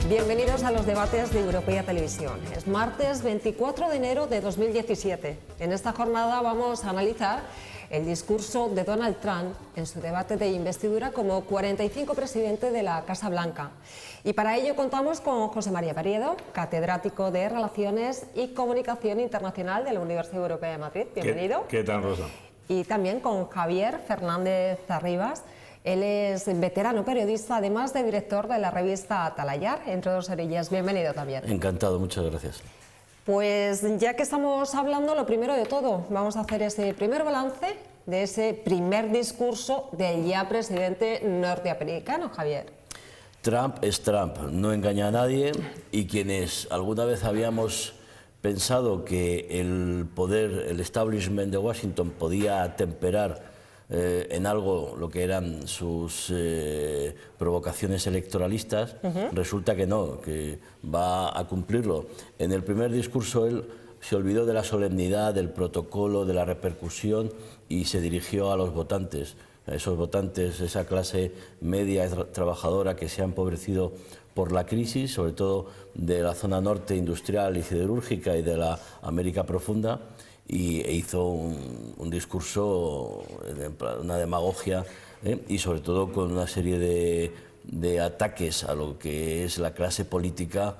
Bienvenidos a los debates de Europeia Televisión. Es martes 24 de enero de 2017. En esta jornada vamos a analizar el discurso de Donald Trump en su debate de investidura como 45 presidente de la Casa Blanca. Y para ello contamos con José María Periedo, catedrático de Relaciones y Comunicación Internacional de la Universidad Europea de Madrid. Bienvenido. ¿Qué tal, Rosa? Y también con Javier Fernández Arribas. Él es veterano periodista, además de director de la revista Atalayar, entre dos orillas. Bienvenido también. Encantado, muchas gracias. Pues ya que estamos hablando, lo primero de todo, vamos a hacer ese primer balance de ese primer discurso del ya presidente norteamericano, Javier. Trump es Trump, no engaña a nadie, y quienes alguna vez habíamos pensado que el poder, el establishment de Washington podía temperar en algo lo que eran sus provocaciones electoralistas, resulta que no, que va a cumplirlo. En el primer discurso él se olvidó de la solemnidad, del protocolo, de la repercusión y se dirigió a los votantes. A esos votantes, esa clase media trabajadora que se ha empobrecido por la crisis, sobre todo de la zona norte industrial y siderúrgica y de la América profunda, e hizo un discurso, una demagogia, y sobre todo con una serie de ataques a lo que es la clase política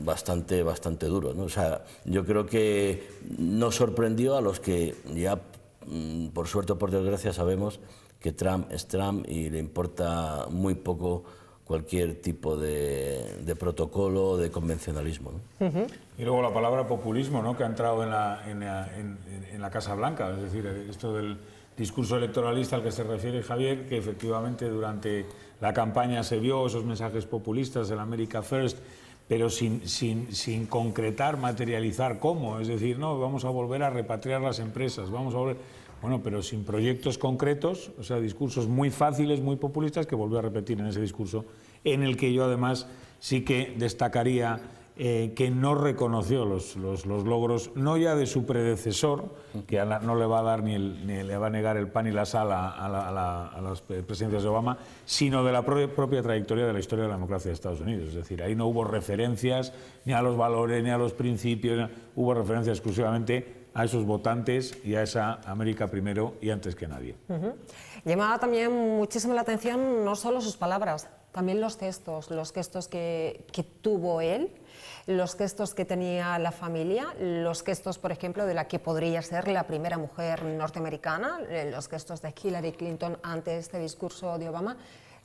bastante duro, ¿no? O sea, yo creo que nos sorprendió a los que ya, por suerte o por desgracia, sabemos que Trump es Trump y le importa muy poco cualquier tipo de protocolo, de convencionalismo, ¿no? Y luego la palabra populismo, ¿no?, que ha entrado en la Casa Blanca, es decir, esto del discurso electoralista al que se refiere Javier, que efectivamente durante la campaña se vio esos mensajes populistas del America First, pero sin concretar, materializar cómo, es decir, no, vamos a volver a repatriar las empresas, vamos a volver... Bueno, pero sin proyectos concretos, o sea, discursos muy fáciles, muy populistas, que volvió a repetir en ese discurso, en el que yo además sí que destacaría que no reconoció los logros, no ya de su predecesor, que no le va a dar ni le va a negar el pan y la sal a las presidencias de Obama, sino de la propia trayectoria de la historia de la democracia de Estados Unidos. Es decir, ahí no hubo referencias ni a los valores, ni a los principios, hubo referencias exclusivamente a esos votantes y a esa América primero y antes que nadie. Llamaba también muchísimo la atención no solo sus palabras, también los gestos que tuvo él, los gestos que tenía la familia, los gestos, por ejemplo, de la que podría ser la primera mujer norteamericana, los gestos de Hillary Clinton ante este discurso de Obama.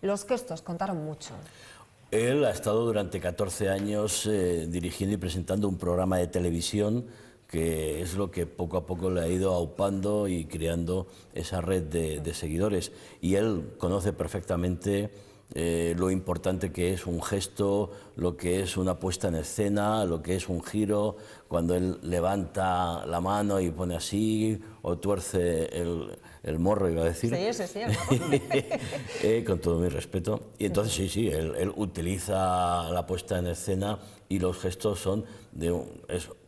Los gestos contaron mucho. Él ha estado durante 14 años dirigiendo y presentando un programa de televisión que es lo que poco a poco le ha ido aupando y creando esa red de seguidores. Y él conoce perfectamente lo importante que es un gesto, lo que es una puesta en escena, lo que es un giro, cuando él levanta la mano y pone así, o tuerce el morro, iba a decir. Sí, el morro. Con todo mi respeto. Y entonces sí, él utiliza la puesta en escena y los gestos son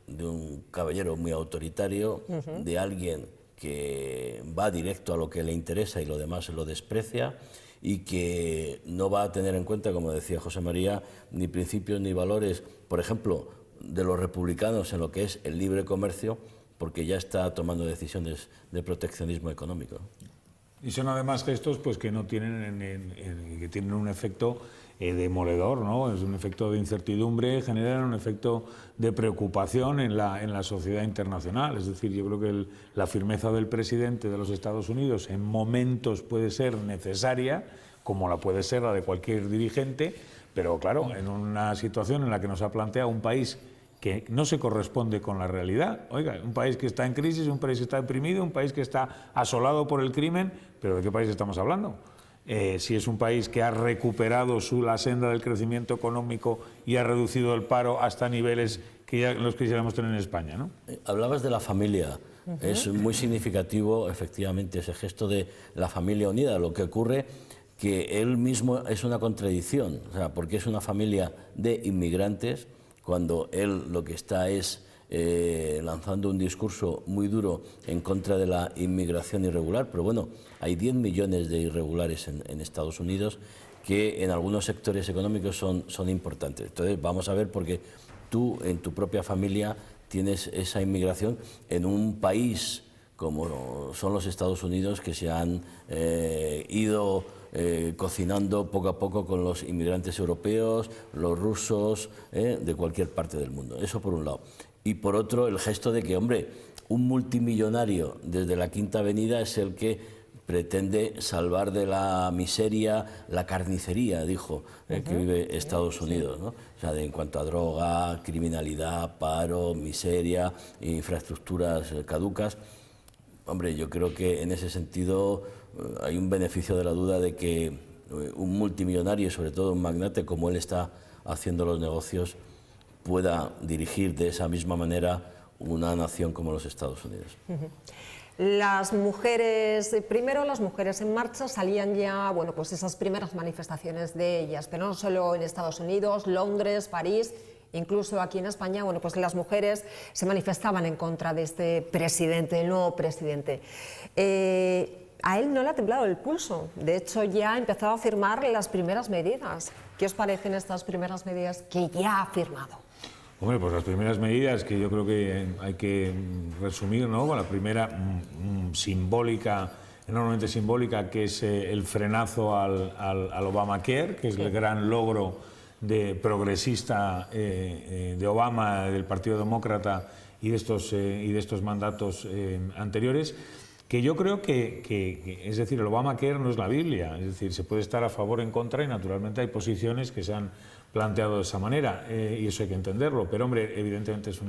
de un caballero muy autoritario, de alguien que va directo a lo que le interesa y lo demás lo desprecia, y que no va a tener en cuenta, como decía José María, ni principios ni valores, por ejemplo, de los republicanos en lo que es el libre comercio, porque ya está tomando decisiones de proteccionismo económico. Y son además gestos pues, que no tienen, que tienen un efecto demoledor, ¿no? Es un efecto de incertidumbre, generan un efecto de preocupación en la sociedad internacional. Es decir, yo creo que la firmeza del presidente de los Estados Unidos en momentos puede ser necesaria, como la puede ser la de cualquier dirigente, pero claro, en una situación en la que nos ha planteado un país que no se corresponde con la realidad. Oiga, un país que está en crisis, un país que está deprimido, un país que está asolado por el crimen, pero ¿de qué país estamos hablando? Si es un país que ha recuperado la senda del crecimiento económico y ha reducido el paro hasta niveles que ya los quisiéramos tener en España, ¿no? Hablabas de la familia. Es muy significativo, efectivamente, ese gesto de la familia unida. Lo que ocurre que él mismo es una contradicción, o sea, porque es una familia de inmigrantes, cuando él lo que está es lanzando un discurso muy duro en contra de la inmigración irregular, pero bueno, hay 10 millones de irregulares en Estados Unidos que en algunos sectores económicos son importantes. Entonces vamos a ver, porque tú en tu propia familia tienes esa inmigración en un país como son los Estados Unidos, que se han ido cocinando poco a poco con los inmigrantes europeos, los rusos, de cualquier parte del mundo. Eso por un lado. Y por otro, el gesto de que, hombre, un multimillonario desde la Quinta Avenida es el que pretende salvar de la miseria la carnicería, dijo, que vive Estados Unidos, ¿no? O sea, en cuanto a droga, criminalidad, paro, miseria, infraestructuras caducas. Hombre, yo creo que en ese sentido hay un beneficio de la duda de que un multimillonario, sobre todo un magnate como él está haciendo los negocios, pueda dirigir de esa misma manera una nación como los Estados Unidos. Las mujeres, primero las mujeres en marcha, salían ya, bueno, pues esas primeras manifestaciones de ellas, pero no solo en Estados Unidos, Londres, París. Incluso aquí en España, bueno, pues las mujeres se manifestaban en contra de este presidente, el nuevo presidente. A él no le ha temblado el pulso, de hecho ya ha empezado a firmar las primeras medidas. ¿Qué os parecen estas primeras medidas que ya ha firmado? Hombre, pues las primeras medidas que yo creo que hay que resumir, ¿no? Con la primera simbólica, enormemente simbólica, que es el frenazo al Obamacare, que es el gran logro progresista de Obama, del Partido Demócrata y de estos mandatos anteriores, que yo creo que, es decir, el Obamacare no es la Biblia, es decir, se puede estar a favor o en contra y naturalmente hay posiciones que se han planteado de esa manera y eso hay que entenderlo, pero hombre, evidentemente es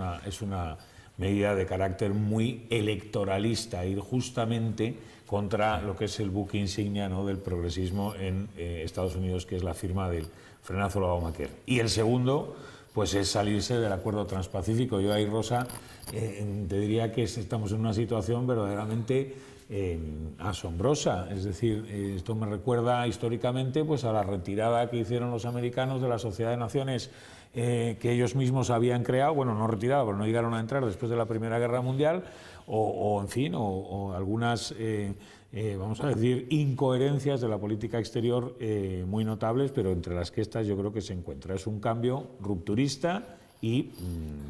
una medida de carácter muy electoralista, ir justamente contra lo que es el buque insignia, ¿no?, del progresismo en Estados Unidos, que es la firma del frenazo al Obamacare. Y el segundo, pues es salirse del acuerdo transpacífico. Yo ahí, Rosa, te diría que estamos en una situación verdaderamente asombrosa. Es decir, esto me recuerda históricamente pues a la retirada que hicieron los americanos de la Sociedad de Naciones que ellos mismos habían creado, bueno, no retirada, pero no llegaron a entrar después de la Primera Guerra Mundial, en fin, algunas, vamos a decir, incoherencias de la política exterior muy notables, pero entre las que estas yo creo que se encuentra. Es un cambio rupturista y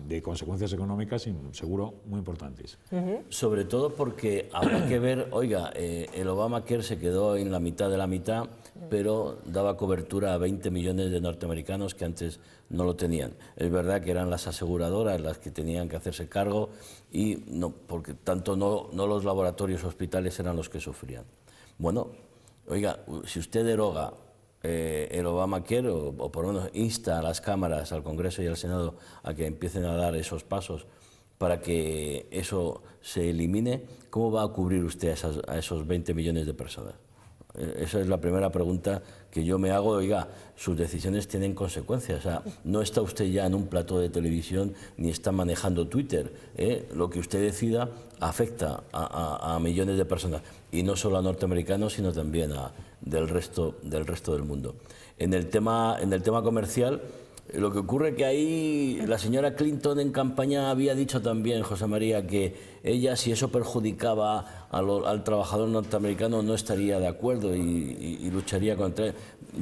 de consecuencias económicas seguro muy importantes. Sobre todo porque habrá que ver, oiga, el Obamacare se quedó en la mitad de la mitad, pero daba cobertura a 20 millones de norteamericanos que antes no lo tenían. Es verdad que eran las aseguradoras las que tenían que hacerse cargo y no, porque tanto no los laboratorios hospitales eran los que sufrían. Bueno, oiga, si usted deroga el Obamacare o por lo menos insta a las cámaras, al Congreso y al Senado a que empiecen a dar esos pasos para que eso se elimine, ¿cómo va a cubrir usted a esos 20 millones de personas? Esa es la primera pregunta que yo me hago. Oiga, sus decisiones tienen consecuencias. O sea, no está usted ya en un plató de televisión ni está manejando Twitter. Lo que usted decida afecta a millones de personas. Y no solo a norteamericanos, sino también del resto del mundo. En el tema comercial, lo que ocurre es que ahí la señora Clinton en campaña había dicho también, José María, que ella, si eso perjudicaba al trabajador norteamericano, no estaría de acuerdo y lucharía contra él.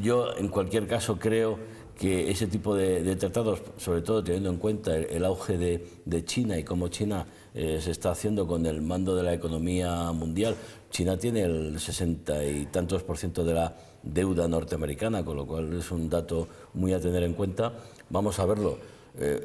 Yo, en cualquier caso, creo que ese tipo de tratados, sobre todo teniendo en cuenta el auge de China y cómo China se está haciendo con el mando de la economía mundial. China tiene el 60 y tantos % de la deuda norteamericana, con lo cual es un dato muy a tener en cuenta. Vamos a verlo.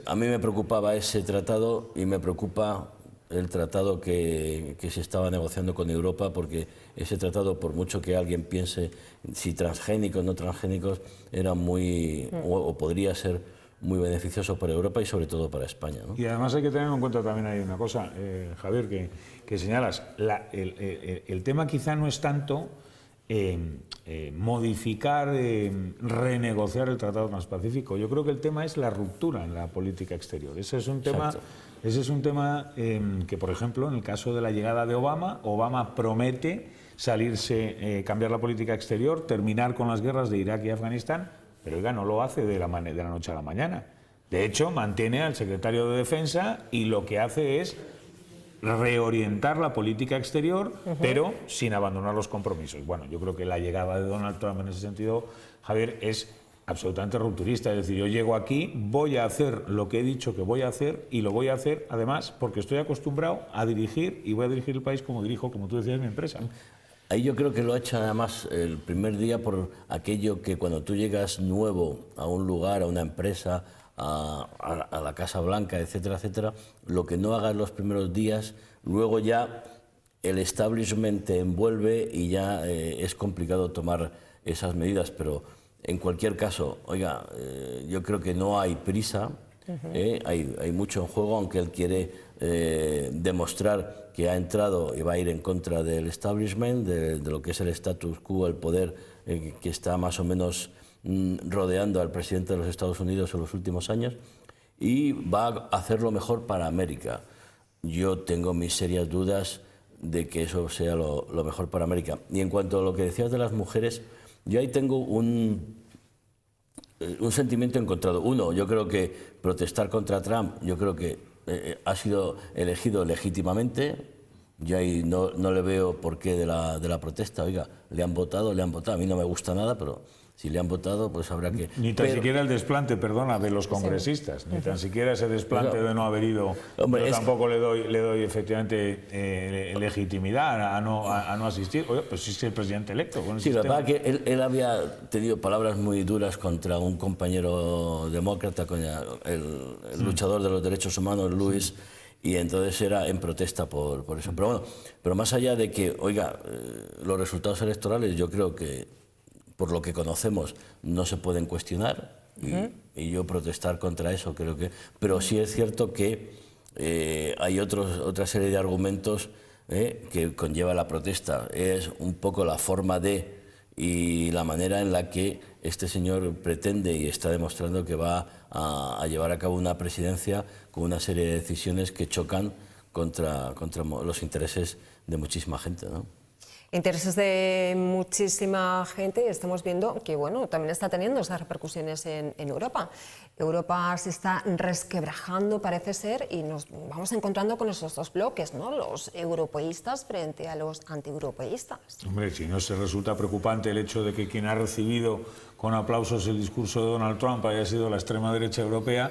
A mí me preocupaba ese tratado y me preocupa el tratado que se estaba negociando con Europa, porque ese tratado, por mucho que alguien piense si transgénicos o no transgénicos, era muy, o podría ser muy beneficioso para Europa y sobre todo para España, ¿no? Y además hay que tener en cuenta también hay una cosa, Javier, que señalas. El tema quizá no es tanto modificar, renegociar el Tratado Transpacífico. Yo creo que el tema es la ruptura en la política exterior. Ese es un tema que, por ejemplo, en el caso de la llegada de Obama promete salirse, cambiar la política exterior, terminar con las guerras de Irak y Afganistán, pero oiga, no lo hace de la noche a la mañana. De hecho, mantiene al secretario de Defensa y lo que hace es reorientar la política exterior, pero sin abandonar los compromisos. Bueno, yo creo que la llegada de Donald Trump en ese sentido, Javier, es absolutamente rupturista. Es decir, yo llego aquí, voy a hacer lo que he dicho que voy a hacer y lo voy a hacer, además, porque estoy acostumbrado a dirigir y voy a dirigir el país como dirijo, como tú decías, mi empresa. Ahí yo creo que lo ha hecho además el primer día por aquello que cuando tú llegas nuevo a un lugar, a una empresa, a la Casa Blanca, etcétera, etcétera, lo que no hagas los primeros días, luego ya el establishment te envuelve y ya es complicado tomar esas medidas, pero en cualquier caso, oiga, yo creo que no hay prisa, hay mucho en juego, aunque él quiere demostrar que ha entrado y va a ir en contra del establishment, de lo que es el status quo, el poder que está más o menos rodeando al presidente de los Estados Unidos en los últimos años, y va a hacerlo mejor para América. Yo tengo mis serias dudas de que eso sea lo mejor para América. Y en cuanto a lo que decías de las mujeres, yo ahí tengo un sentimiento encontrado. Uno, yo creo que protestar contra Trump, yo creo que ha sido elegido legítimamente. Yo ahí no le veo por qué de la protesta. Oiga, le han votado. A mí no me gusta nada, pero si le han votado, pues habrá que... Ni tan siquiera el desplante, perdona, de los congresistas, ni tan siquiera ese desplante de no haber ido. Hombre, yo tampoco le doy efectivamente legitimidad a no asistir. Oye, pues sí es el presidente electo. Con sí, la verdad que él había tenido palabras muy duras contra un compañero demócrata, con el luchador de los derechos humanos, Luis, y entonces era en protesta por eso. Pero bueno, pero más allá de que, oiga, los resultados electorales, yo creo que por lo que conocemos, no se pueden cuestionar, y yo protestar contra eso creo que... Pero sí es cierto que hay otra serie de argumentos que conlleva la protesta. Es un poco la forma de y la manera en la que este señor pretende y está demostrando que va a llevar a cabo una presidencia con una serie de decisiones que chocan contra los intereses de muchísima gente, ¿no? Intereses de muchísima gente, y estamos viendo que bueno, también está teniendo esas repercusiones en Europa. Europa se está resquebrajando, parece ser, y nos vamos encontrando con esos dos bloques, ¿no? Los europeístas frente a los antieuropeístas. Hombre, si no se resulta preocupante el hecho de que quien ha recibido con aplausos el discurso de Donald Trump haya sido la extrema derecha europea,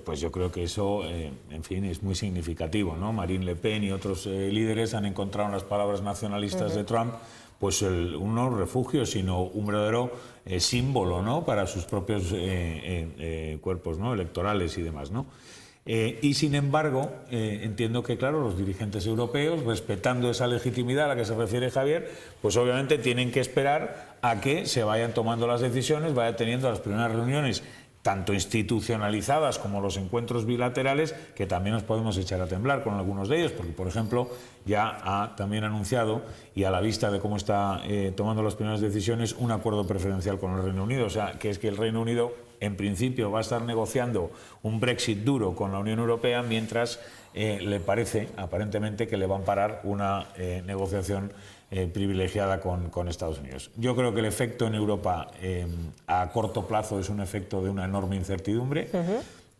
pues yo creo que eso, en fin, es muy significativo, ¿no? Marine Le Pen y otros líderes han encontrado en las palabras nacionalistas de Trump pues no refugio, sino un verdadero símbolo, ¿no? Para sus propios cuerpos, ¿no? Electorales y demás, ¿no? Y sin embargo, entiendo que, claro, los dirigentes europeos, respetando esa legitimidad a la que se refiere Javier, pues obviamente tienen que esperar a que se vayan tomando las decisiones, vayan teniendo las primeras reuniones tanto institucionalizadas como los encuentros bilaterales, que también nos podemos echar a temblar con algunos de ellos, porque, por ejemplo, ya ha también anunciado, y a la vista de cómo está tomando las primeras decisiones, un acuerdo preferencial con el Reino Unido. O sea, que es que el Reino Unido, en principio, va a estar negociando un Brexit duro con la Unión Europea, mientras le parece, aparentemente, que le va a amparar una negociación privilegiada con Estados Unidos. Yo creo que el efecto en Europa a corto plazo es un efecto de una enorme incertidumbre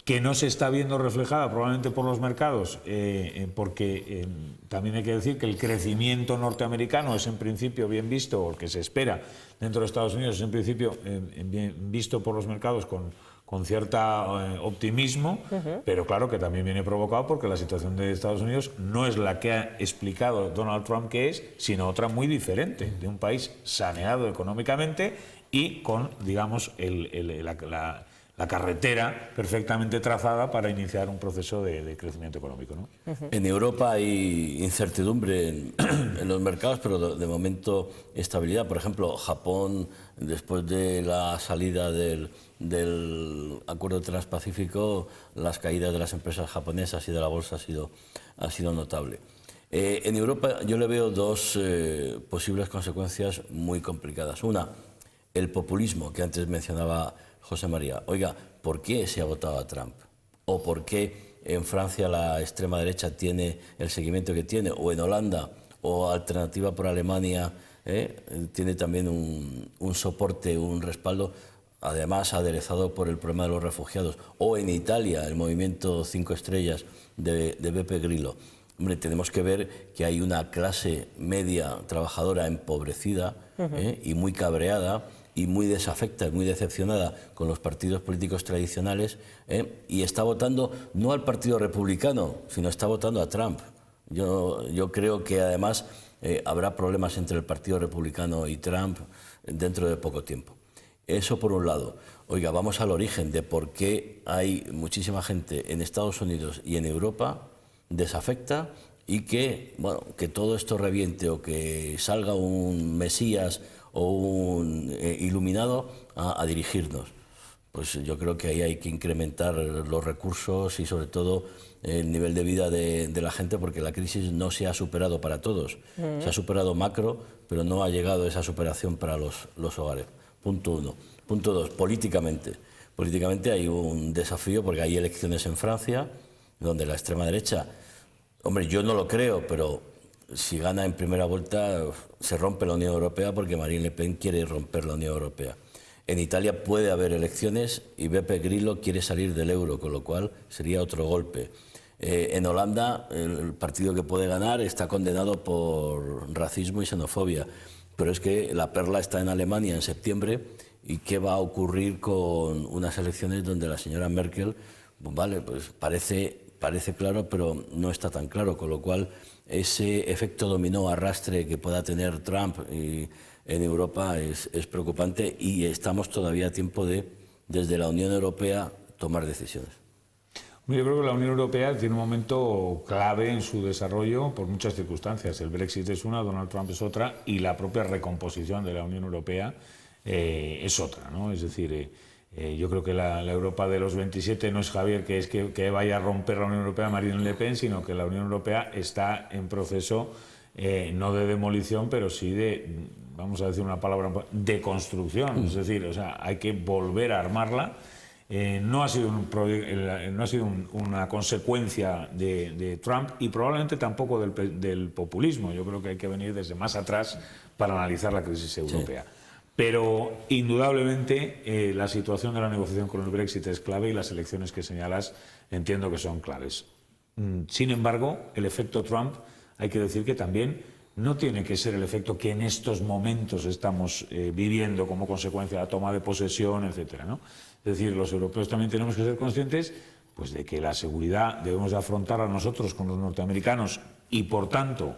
que no se está viendo reflejada probablemente por los mercados, porque también hay que decir que el crecimiento norteamericano es en principio bien visto, o el que se espera dentro de Estados Unidos es en principio bien visto por los mercados con cierto optimismo, pero claro que también viene provocado porque la situación de Estados Unidos no es la que ha explicado Donald Trump que es, sino otra muy diferente, de un país saneado económicamente y con, digamos, la carretera perfectamente trazada para iniciar un proceso de crecimiento económico, ¿no? En Europa hay incertidumbre en los mercados, pero de momento estabilidad. Por ejemplo, Japón, después de la salida del Acuerdo Transpacífico, las caídas de las empresas japonesas y de la bolsa ha sido notable. En Europa yo le veo dos posibles consecuencias muy complicadas. Una, el populismo que antes mencionaba José María. Oiga, ¿por qué se ha votado a Trump? ¿O por qué en Francia la extrema derecha tiene el seguimiento que tiene? ¿O en Holanda? ¿O Alternativa por Alemania tiene también un soporte, un respaldo? además aderezado por el problema de los refugiados, o en Italia el movimiento 5 estrellas de Beppe Grillo. Hombre, tenemos que ver que hay una clase media trabajadora empobrecida y muy cabreada y muy desafecta y muy decepcionada con los partidos políticos tradicionales, y está votando no al Partido Republicano, sino está votando a Trump. Yo creo que además habrá problemas entre el Partido Republicano y Trump dentro de poco tiempo. Eso por un lado. Oiga, vamos al origen de por qué hay muchísima gente en Estados Unidos y en Europa desafecta y que, bueno, que todo esto reviente o que salga un Mesías o un iluminado a dirigirnos. Pues yo creo que ahí hay que incrementar los recursos y sobre todo el nivel de vida de la gente, porque la crisis no se ha superado para todos. Se ha superado macro, pero no ha llegado esa superación para los hogares. Punto uno. Punto dos, políticamente. Políticamente hay un desafío porque hay elecciones en Francia, donde la extrema derecha, hombre, yo no lo creo, pero si gana en primera vuelta se rompe la Unión Europea porque Marine Le Pen quiere romper la Unión Europea. En Italia puede haber elecciones y Beppe Grillo quiere salir del euro, con lo cual sería otro golpe. En Holanda el partido que puede ganar está condenado por racismo y xenofobia, pero es que la perla está en Alemania en septiembre. ¿Y qué va a ocurrir con unas elecciones donde la señora Merkel, vale, pues parece claro, pero no está tan claro, con lo cual ese efecto dominó arrastre que pueda tener Trump en Europa es preocupante, y estamos todavía a tiempo de, desde la Unión Europea, tomar decisiones. Yo creo que la Unión Europea tiene un momento clave en su desarrollo por muchas circunstancias. El Brexit es una, Donald Trump es otra, y la propia recomposición de la Unión Europea es otra, ¿no? Es decir, yo creo que la Europa de los 27 no es, Javier, que vaya a romper la Unión Europea Marine Le Pen, sino que la Unión Europea está en proceso no de demolición, pero sí de, vamos a decir una palabra, de construcción. Es decir, o sea, hay que volver a armarla. No ha sido una consecuencia de Trump y probablemente tampoco del populismo. Yo creo que hay que venir desde más atrás para analizar la crisis europea. Sí. Pero indudablemente la situación de la negociación con el Brexit es clave y las elecciones que señalas entiendo que son claves. Sin embargo, el efecto Trump, hay que decir que también no tiene que ser el efecto que en estos momentos estamos viviendo como consecuencia de la toma de posesión, etcétera, ¿no? Es decir, los europeos también tenemos que ser conscientes, pues, de que la seguridad debemos de afrontarla nosotros con los norteamericanos y, por tanto,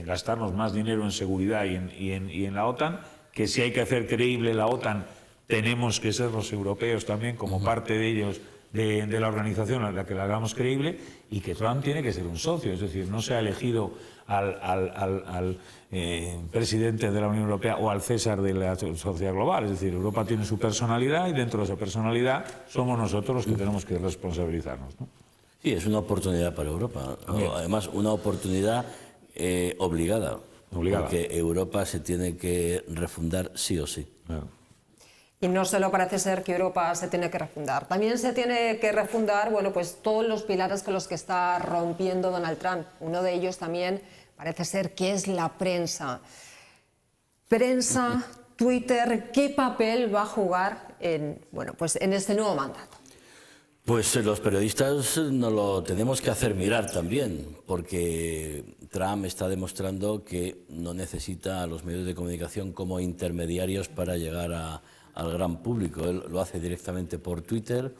gastarnos más dinero en seguridad y en la OTAN, que si hay que hacer creíble la OTAN, tenemos que ser los europeos también como parte de ellos, de la organización a la que la hagamos creíble, y que Trump tiene que ser un socio. Es decir, no se ha elegido al presidente de la Unión Europea o al César de la sociedad global. Es decir, Europa tiene su personalidad y dentro de esa personalidad somos nosotros los que tenemos que responsabilizarnos, ¿no? Sí, es una oportunidad para Europa. Además, una oportunidad obligada. Porque Europa se tiene que refundar sí o sí. Claro. Y no solo parece ser que Europa se tiene que refundar, también se tiene que refundar, bueno, pues todos los pilares con los que está rompiendo Donald Trump. Uno de ellos también parece ser que es la prensa. Prensa, Twitter, ¿qué papel va a jugar en este nuevo mandato? Pues los periodistas nos lo tenemos que hacer mirar también, porque Trump está demostrando que no necesita a los medios de comunicación como intermediarios para llegar al gran público. Él lo hace directamente por Twitter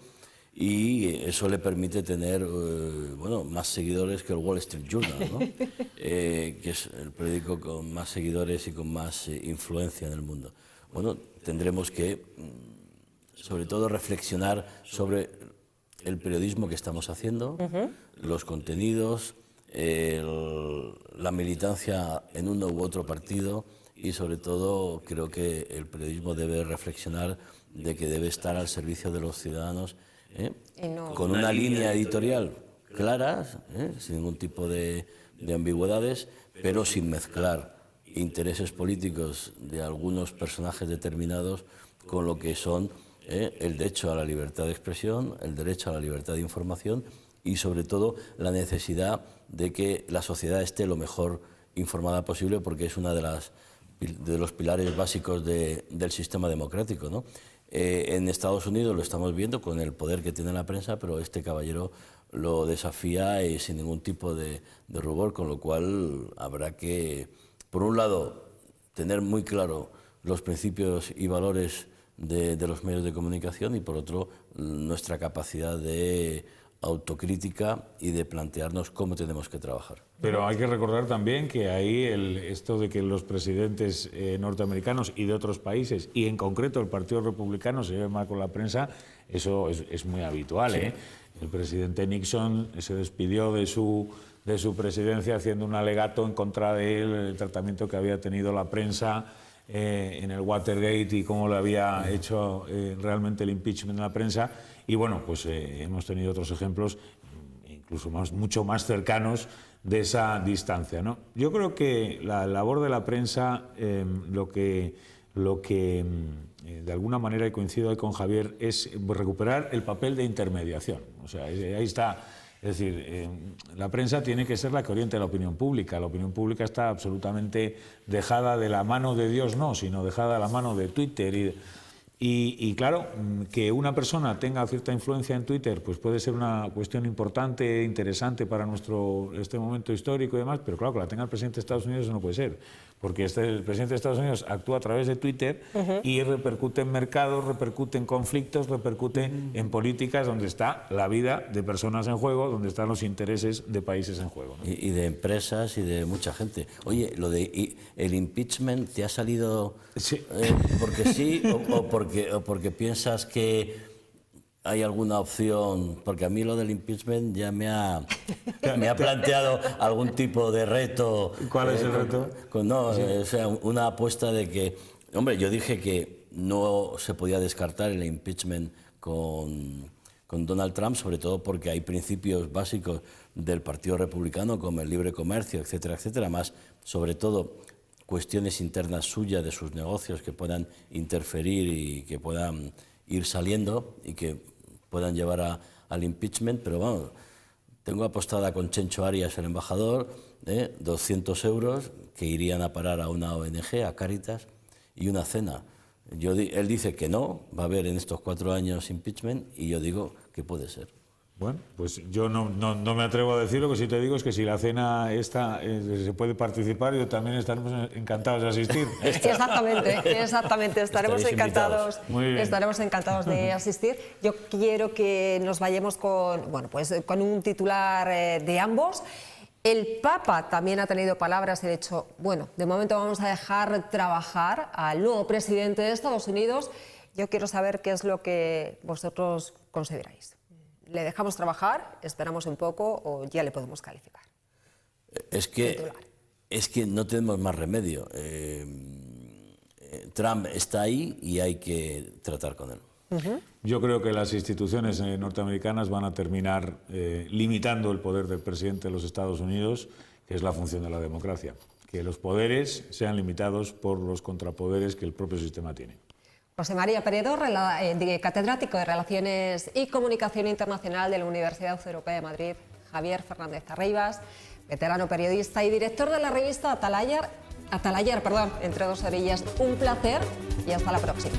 y eso le permite tener más seguidores que el Wall Street Journal, ¿no? Que es el periódico con más seguidores y con más influencia en el mundo. Bueno, tendremos que, sobre todo, reflexionar sobre el periodismo que estamos haciendo, los contenidos, la militancia en uno u otro partido, y sobre todo creo que el periodismo debe reflexionar de que debe estar al servicio de los ciudadanos, con una línea editorial clara, sin ningún tipo de ambigüedades, pero sin mezclar intereses políticos de algunos personajes determinados con lo que son el derecho a la libertad de expresión, el derecho a la libertad de información y, sobre todo, la necesidad de que la sociedad esté lo mejor informada posible, porque es una de los pilares básicos del sistema democrático, ¿no? En Estados Unidos lo estamos viendo con el poder que tiene la prensa, pero este caballero lo desafía y sin ningún tipo de rubor, con lo cual habrá que, por un lado, tener muy claro los principios y valores de los medios de comunicación y, por otro, nuestra capacidad de autocrítica y de plantearnos cómo tenemos que trabajar. Pero hay que recordar también que ahí esto de que los presidentes norteamericanos y de otros países, y en concreto el Partido Republicano, se lleve mal con la prensa, eso es muy habitual. Sí. El presidente Nixon se despidió de su presidencia haciendo un alegato en contra de él, el tratamiento que había tenido la prensa en el Watergate y cómo le había hecho realmente el impeachment de la prensa. Y bueno, pues hemos tenido otros ejemplos, incluso mucho más cercanos de esa distancia, ¿no? Yo creo que la labor de la prensa, lo que de alguna manera, y coincido ahí con Javier, es recuperar el papel de intermediación. O sea, ahí está. Es decir, la prensa tiene que ser la que oriente a la opinión pública. La opinión pública está absolutamente dejada de la mano de Dios, no, sino dejada de la mano de Twitter. Y claro, que una persona tenga cierta influencia en Twitter, pues puede ser una cuestión importante, interesante para este momento histórico y demás, pero claro, que la tenga el presidente de Estados Unidos eso no puede ser, porque el presidente de Estados Unidos actúa a través de Twitter y repercute en mercados, repercute en conflictos, repercute en políticas donde está la vida de personas en juego, donde están los intereses de países en juego, ¿no? Y de empresas y de mucha gente. Oye, lo de el impeachment, ¿te ha salido sí. Porque sí o porque piensas que hay alguna opción? Porque a mí lo del impeachment ya me ha planteado algún tipo de reto. ¿Cuál es el reto? O sea, una apuesta de que, hombre, yo dije que no se podía descartar el impeachment con Donald Trump, sobre todo porque hay principios básicos del Partido Republicano como el libre comercio, etcétera, etcétera, más sobre todo cuestiones internas suyas de sus negocios que puedan interferir y que puedan ir saliendo y que puedan llevar al impeachment, pero vamos, tengo apostada con Chencho Arias, el embajador, 200 euros que irían a parar a una ONG, a Cáritas, y una cena. Él dice que no, va a haber en estos 4 años impeachment, y yo digo que puede ser. Bueno, pues yo no me atrevo a decir. Lo que sí te digo es que si la cena esta se puede participar, yo también estaremos encantados de asistir. Exactamente, estaremos encantados de asistir. Yo quiero que nos vayamos con un titular de ambos. El Papa también ha tenido palabras y ha dicho, bueno, de momento vamos a dejar trabajar al nuevo presidente de Estados Unidos. Yo quiero saber qué es lo que vosotros consideráis. ¿Le dejamos trabajar, esperamos un poco o ya le podemos calificar? Es que no tenemos más remedio. Trump está ahí y hay que tratar con él. Yo creo que las instituciones norteamericanas van a terminar limitando el poder del presidente de los Estados Unidos, que es la función de la democracia. Que los poderes sean limitados por los contrapoderes que el propio sistema tiene. José María Peredo, catedrático de Relaciones y Comunicación Internacional de la Universidad Europea de Madrid. Javier Fernández Arribas, veterano periodista y director de la revista Atalayar, entre dos orillas. Un placer y hasta la próxima.